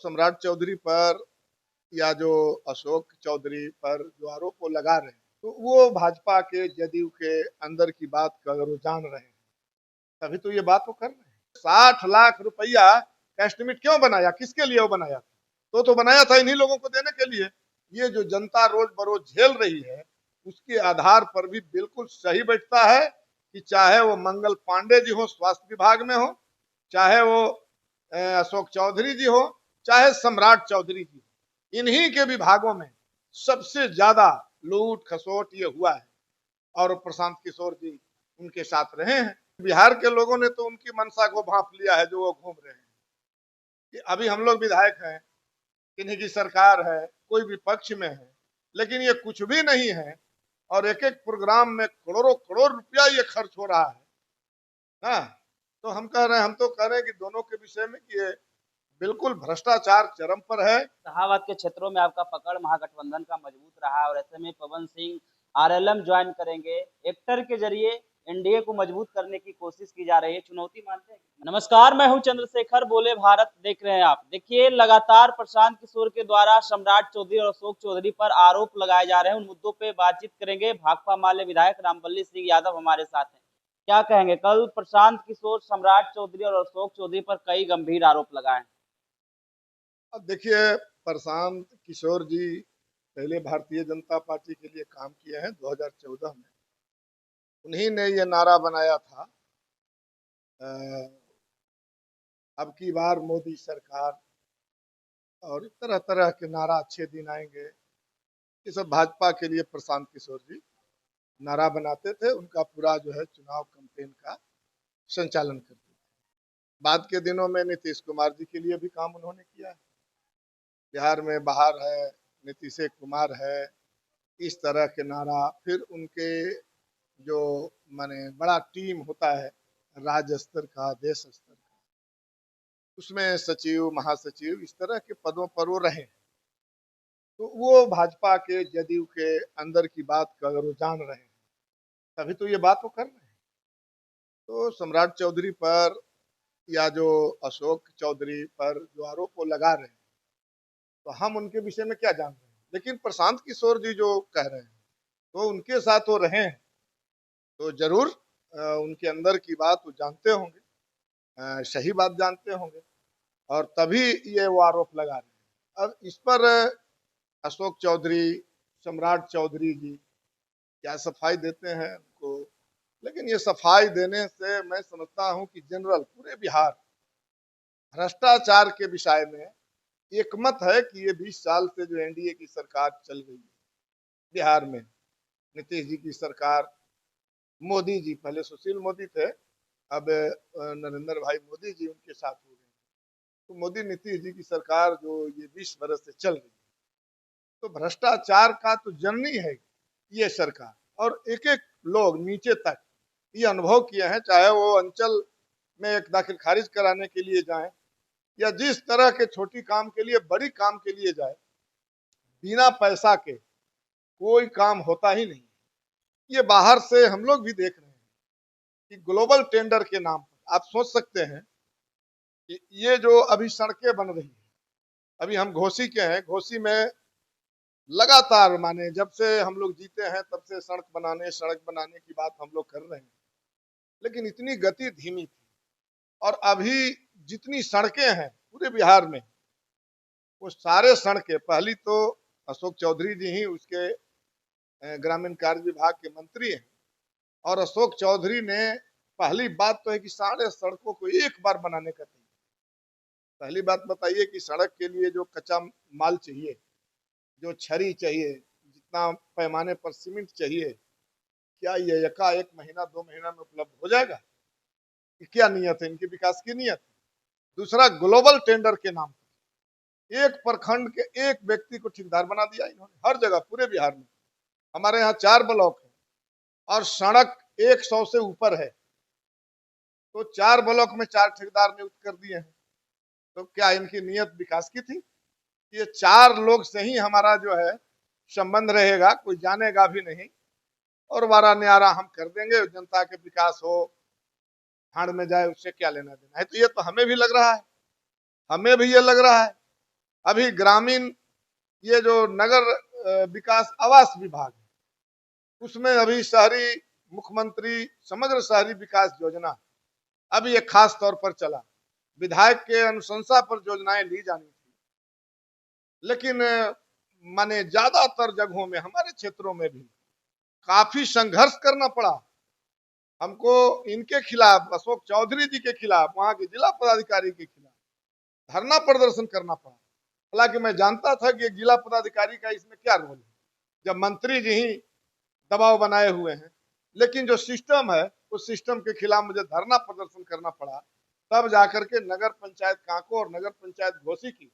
सम्राट चौधरी पर या जो अशोक चौधरी पर जो आरोप वो लगा रहे हैं, तो वो भाजपा के जदयू के अंदर की बात का अगर वो जान रहे हैं तभी तो ये बात वो कर रहे हैं। 60 लाख रुपया का एस्टिमेट क्यों बनाया, किसके लिए वो बनाया था? तो बनाया था इन्हीं लोगों को देने के लिए। ये जो जनता रोज बरोज झेल रही है उसके आधार पर भी बिल्कुल सही बैठता है कि चाहे वो मंगल पांडे जी हो स्वास्थ्य विभाग में हो, चाहे वो अशोक चौधरी जी हो, चाहे सम्राट चौधरी जी, इन्हीं के विभागों में सबसे ज्यादा लूट खसोट ये हुआ है और प्रशांत किशोर जी उनके साथ रहे हैं। बिहार के लोगों ने तो उनकी मनसा को भांप लिया है जो वो घूम रहे हैं कि अभी हम लोग विधायक हैं, किन्हीं की सरकार है, कोई विपक्ष में है, लेकिन ये कुछ भी नहीं है और एक एक प्रोग्राम में करोड़ों करोड़ रुपया ये खर्च हो रहा है ना। तो हम कह रहे हैं, हम तो कह रहे हैं कि दोनों के विषय में कि ये बिल्कुल भ्रष्टाचार चरम पर है। इलाहाबाद के क्षेत्रों में आपका पकड़ महागठबंधन का मजबूत रहा है और ऐसे में पवन सिंह आरएलएम ज्वाइन करेंगे। एक्टर के जरिए एनडीए को मजबूत करने की कोशिश की जा रही है, चुनौती मानते हैं? नमस्कार, मैं हूं चंद्रशेखर, बोले भारत देख रहे हैं आप। देखिए, लगातार प्रशांत किशोर के द्वारा सम्राट चौधरी और अशोक चौधरी पर आरोप लगाए जा रहे हैं। उन मुद्दों पे बातचीत करेंगे। भाकपा माले विधायक रामबल्ली सिंह यादव हमारे साथ हैं। क्या कहेंगे? कल प्रशांत किशोर, सम्राट चौधरी और अशोक चौधरी पर कई गंभीर आरोप लगाए। अब देखिए, प्रशांत किशोर जी पहले भारतीय जनता पार्टी के लिए काम किए हैं 2014 में। उन्हीं ने ये नारा बनाया था, अब की बार मोदी सरकार, और तरह तरह के नारा, अच्छे दिन आएंगे, ये सब भाजपा के लिए प्रशांत किशोर जी नारा बनाते थे। उनका पूरा जो है चुनाव कैंपेन का संचालन करते थे। बाद के दिनों में नीतीश कुमार जी के लिए भी काम उन्होंने किया है। बिहार में बाहर है, नीतीश कुमार है, इस तरह के नारा। फिर उनके जो माने बड़ा टीम होता है राज्य स्तर का, देश स्तर का, उसमें सचिव, महासचिव, इस तरह के पदों पर वो रहे। तो वो भाजपा के जदयू के अंदर की बात का अगर वो जान रहे हैं तभी तो ये बात वो कर रहे हैं। तो सम्राट चौधरी पर या जो अशोक चौधरी पर जो आरोप वो लगा रहे हैं, तो हम उनके विषय में क्या जान रहे हैं। लेकिन प्रशांत किशोर जी जो कह रहे हैं तो उनके साथ वो रहे हैं, तो जरूर उनके अंदर की बात वो जानते होंगे, सही बात जानते होंगे, और तभी ये वो आरोप लगा रहे हैं। अब इस पर अशोक चौधरी, सम्राट चौधरी जी क्या सफाई देते हैं उनको, लेकिन ये सफाई देने से मैं समझता हूं कि जनरल पूरे बिहार भ्रष्टाचार के विषय में एकमत है कि ये 20 साल से जो एनडीए की सरकार चल रही है बिहार में, नीतीश जी की सरकार, मोदी जी, पहले सुशील मोदी थे, अब नरेंद्र भाई मोदी जी उनके साथ हो गए। तो मोदी नीतीश जी की सरकार जो ये 20 बरस से चल रही है, तो भ्रष्टाचार का तो जननी है ये सरकार। और एक एक लोग नीचे तक ये अनुभव किए हैं, चाहे वो अंचल में एक दाखिल खारिज कराने के लिए जाए या जिस तरह के छोटी काम के लिए बड़ी काम के लिए जाए, बिना पैसा के कोई काम होता ही नहीं। ये बाहर से हम लोग भी देख रहे हैं कि ग्लोबल टेंडर के नाम पर आप सोच सकते हैं कि ये जो अभी सड़कें बन रही है, अभी हम घोसी के हैं, घोसी में लगातार माने जब से हम लोग जीते हैं तब से सड़क बनाने की बात हम लोग कर रहे हैं, लेकिन इतनी गति धीमी थी। और अभी जितनी सड़कें हैं पूरे बिहार में, वो सारे सड़कें, पहली तो अशोक चौधरी जी ही उसके ग्रामीण कार्य विभाग के मंत्री हैं, और अशोक चौधरी ने पहली बात तो है कि सारे सड़कों को एक बार बनाने का तय। पहली बात बताइए कि सड़क के लिए जो कच्चा माल चाहिए, जो छरी चाहिए, जितना पैमाने पर सीमेंट चाहिए, क्या ये एकाएक महीना 2 महीना में उपलब्ध हो जाएगा? क्या नियत है इनकी, विकास की नियत है? दूसरा, ग्लोबल टेंडर के नाम पर एक प्रखंड के एक व्यक्ति को ठेकेदार बना दिया इन्होंने, हर जगह पूरे बिहार में। हमारे यहाँ 4 ब्लॉक है और सड़क 100 से ऊपर है, तो 4 ब्लॉक में 4 ठेकेदार नियुक्त कर दिए हैं। तो क्या इनकी नियत विकास की थी? ये 4 लोग से ही हमारा जो है संबंध रहेगा, कोई जानेगा भी नहीं, और वारा न्यारा हम कर देंगे, जनता के विकास हो, भाड़ में जाए, उससे क्या लेना देना है। तो ये तो हमें भी लग रहा है, हमें भी ये लग रहा है अभी ग्रामीण ये जो नगर विकास आवास विभाग है, उसमें अभी शहरी मुख्यमंत्री समग्र शहरी विकास योजना अभी ये खास तौर पर चला। विधायक के अनुशंसा पर योजनाएं ली जानी थी, लेकिन माने ज्यादातर जगहों में हमारे क्षेत्रों में भी काफी संघर्ष करना पड़ा हमको। इनके खिलाफ, अशोक चौधरी जी के खिलाफ, वहां के जिला पदाधिकारी के खिलाफ धरना प्रदर्शन करना पड़ा। हालांकि मैं जानता था कि जिला पदाधिकारी का इसमें क्या रोल है, जब मंत्री जी ही दबाव बनाए हुए हैं। लेकिन जो सिस्टम है, उस सिस्टम के खिलाफ मुझे धरना प्रदर्शन करना पड़ा, तब जाकर के नगर पंचायत कांको और नगर पंचायत घोसी की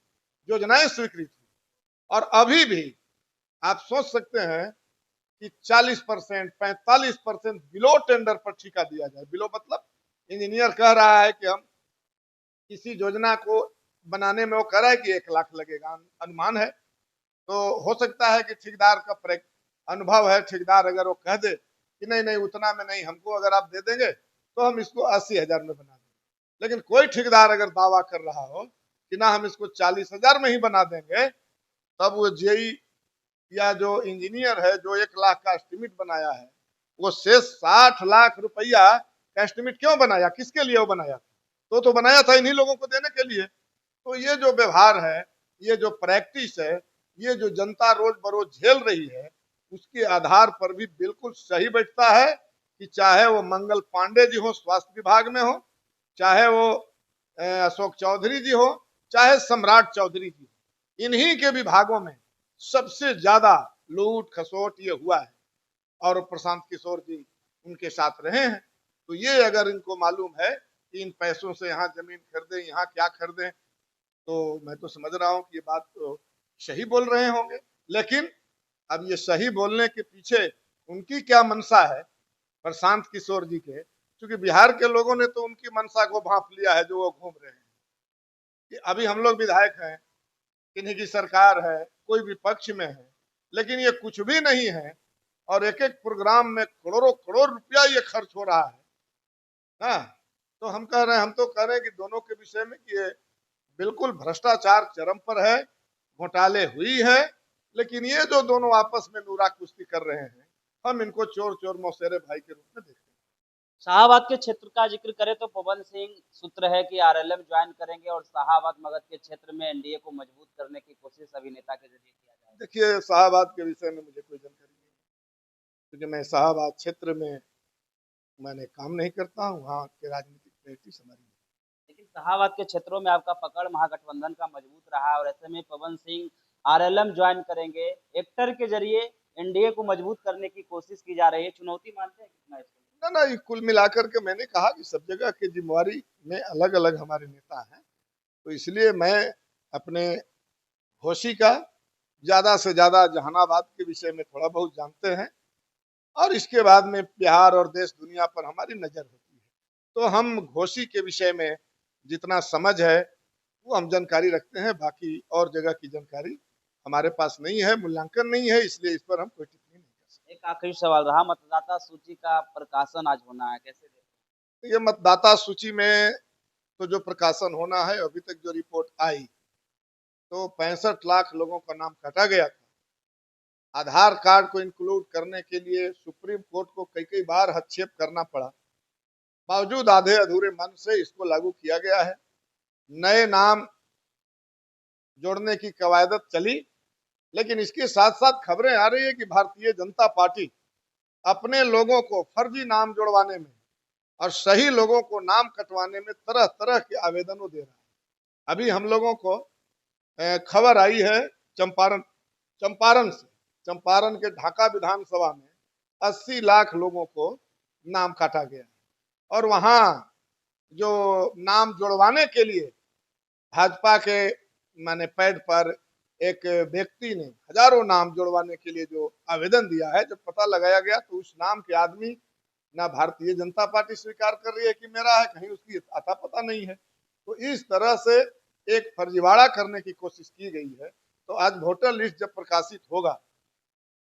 योजनाएं स्वीकृत हुई। और अभी भी आप सोच सकते हैं कि 40%, 45% बिलो टेंडर पर ठेका दिया जाए। बिलो मतलब इंजीनियर कह रहा है कि हम किसी योजना को बनाने में, वो कह रहा है कि 1 लाख लगेगा, अनुमान है। तो हो सकता है कि ठेकेदार का अनुभव है, ठेकेदार अगर वो कह दे कि नहीं नहीं उतना में नहीं, हमको अगर आप दे देंगे तो हम इसको 80,000 में बना देंगे। लेकिन कोई ठेकेदार अगर दावा कर रहा हो कि ना हम इसको 40,000 में ही बना देंगे, तब वो जेई या जो इंजीनियर है जो 1 लाख का एस्टिमेट बनाया है, वो शेष 60 लाख रुपया का एस्टिमेट क्यों बनाया, किसके लिए वो बनाया? तो बनाया था इन्हीं लोगों को देने के लिए। तो ये जो व्यवहार है, ये जो प्रैक्टिस है, ये जो जनता रोज बरोज झेल रही है, उसके आधार पर भी बिल्कुल सही बैठता है कि चाहे वो मंगल पांडे जी हो स्वास्थ्य विभाग में हो, चाहे वो अशोक चौधरी जी हो, चाहे सम्राट चौधरी जी, इन्हीं के विभागों में सबसे ज्यादा लूट खसोट ये हुआ है। और प्रशांत किशोर जी उनके साथ रहे हैं। तो ये अगर इनको मालूम है कि इन पैसों से यहाँ जमीन खरीदे, यहाँ क्या खरीदे, तो मैं तो समझ रहा हूँ कि ये बात तो सही बोल रहे होंगे। लेकिन अब ये सही बोलने के पीछे उनकी क्या मंशा है प्रशांत किशोर जी के, क्योंकि बिहार के लोगों ने तो उनकी मंशा को भांप लिया है जो वो घूम रहे हैं कि अभी हम लोग विधायक हैं, इन्हीं की सरकार है, कोई विपक्ष में है, लेकिन ये कुछ भी नहीं है और एक एक प्रोग्राम में करोड़ों करोड़ रुपया ये खर्च हो रहा है ना। तो हम कह रहे हैं, हम तो कह रहे हैं कि दोनों के विषय में कि ये बिल्कुल भ्रष्टाचार चरम पर है, घोटाले हुई है। लेकिन ये जो दोनों आपस में नूरा कुश्ती कर रहे हैं, हम इनको चोर चोर मौसेरे भाई के रूप में देखते हैं। शाहाबाद के क्षेत्र का जिक्र करें तो पवन सिंह सूत्र है कि आरएलएम ज्वाइन करेंगे और शाहाबाद मगध के क्षेत्र में एनडीए को मजबूत करने की कोशिश अभिनेता के जरिए किया जाएगा। देखिए, शाहाबाद के विषय में मुझे कोई जानकारी नहीं है, क्योंकि मैं शाहाबाद क्षेत्र में मैंने काम नहीं करता हूँ, वहाँ के राजनीतिक प्रैक्टिस हमारी। लेकिन शाहाबाद के क्षेत्रों में आपका पकड़ महागठबंधन का मजबूत रहा और ऐसे में पवन सिंह आरएलएम ज्वाइन करेंगे, एक्टर के जरिए एनडीए को मजबूत करने की कोशिश की जा रही है, चुनौती मानते हैं कितना इसको? ना ना, ये कुल मिलाकर के मैंने कहा कि सब जगह की जिम्मेवारी में अलग अलग हमारे नेता हैं, तो इसलिए मैं अपने घोषी का ज्यादा से ज्यादा जहानाबाद के विषय में थोड़ा बहुत जानते हैं, और इसके बाद में बिहार और देश दुनिया पर हमारी नजर होती है। तो हम घोषी के विषय में जितना समझ है वो हम जानकारी रखते हैं, बाकी और जगह की जानकारी हमारे पास नहीं है, मूल्यांकन नहीं है, इसलिए इस पर हम कोई टिप्पणी नहीं कर सकते। एक आखिरी सवाल रहा, मतदाता सूची का प्रकाशन आज होना है, कैसे देखते तो ये मतदाता सूची में तो जो प्रकाशन होना है, अभी तक जो रिपोर्ट आई तो 65 लाख लोगों का नाम काटा गया था। आधार कार्ड को इंक्लूड करने के लिए सुप्रीम कोर्ट को कई कई बार हस्तक्षेप करना पड़ा, बावजूद आधे अधूरे मन से इसको लागू किया गया है। नए नाम जोड़ने की कवायदत चली, लेकिन इसके साथ साथ खबरें आ रही है कि भारतीय जनता पार्टी अपने लोगों को फर्जी नाम जोड़वाने में और सही लोगों को नाम कटवाने में तरह तरह के आवेदनों दे रहा है। अभी हम लोगों को खबर आई है चंपारण से, चंपारण के ढाका विधानसभा में 80 लाख लोगों को नाम काटा गया है। और वहां जो नाम जोड़वाने के लिए भाजपा के माने पैड पर एक व्यक्ति ने हजारों नाम जोड़वाने के लिए जो आवेदन दिया है, जब पता लगाया गया तो उस नाम के आदमी ना भारतीय जनता पार्टी स्वीकार कर रही है कि मेरा है, कहीं उसकी आता पता नहीं है। तो इस तरह से एक फर्जीवाड़ा करने की कोशिश की गई है। तो आज वोटर लिस्ट जब प्रकाशित होगा,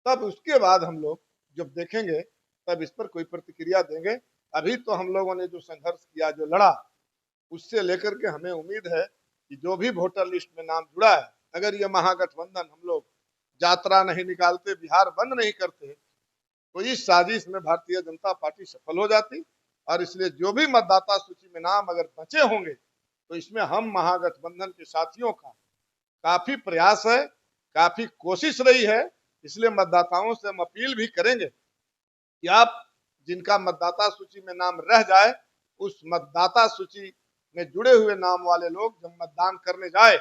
तब उसके बाद हम लोग जब देखेंगे, तब इस पर कोई प्रतिक्रिया देंगे। अभी तो हम लोगों ने जो संघर्ष किया, जो लड़ा, उससे लेकर के हमें उम्मीद है कि जो भी वोटर लिस्ट में नाम जुड़ा है अगर ये महागठबंधन हम लोग यात्रा नहीं निकालते, बिहार बंद नहीं करते, तो इस साजिश में भारतीय जनता पार्टी सफल हो जाती। और इसलिए जो भी मतदाता सूची में नाम अगर बचे होंगे तो इसमें हम महागठबंधन के साथियों का काफी प्रयास है, काफी कोशिश रही है। इसलिए मतदाताओं से हम अपील भी करेंगे कि आप जिनका मतदाता सूची में नाम रह जाए, उस मतदाता सूची में जुड़े हुए नाम वाले लोग जब मतदान करने जाए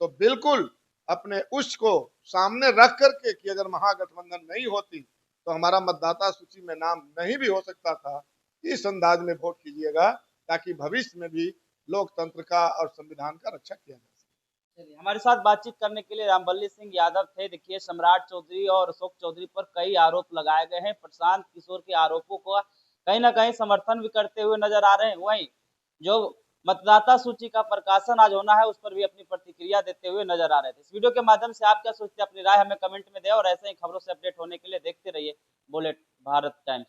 तो बिल्कुल अपने उस को सामने रख करके कि अगर महागठबंधन नहीं होती तो हमारा मतदाता सूची में नाम नहीं भी हो सकता था, इस अंदाज में वोट कीजिएगा ताकि भविष्य में भी लोकतंत्र का और संविधान का रक्षा किया जा सके। चलिए, हमारे साथ बातचीत करने के लिए रामबल्ली सिंह यादव थे। देखिए, सम्राट चौधरी और अशोक चौधरी पर कई आरोप लगाए गए हैं। प्रशांत किशोर के आरोपों को कहीं ना कहीं समर्थन भी करते हुए नजर आ रहे हैं। वहीं जो मतदाता सूची का प्रकाशन आज होना है, उस पर भी अपनी प्रतिक्रिया देते हुए नजर आ रहे थे। इस वीडियो के माध्यम से आप क्या सोचते हैं, अपनी राय हमें कमेंट में दें और ऐसे ही खबरों से अपडेट होने के लिए देखते रहिए बुलेट भारत टाइम्स।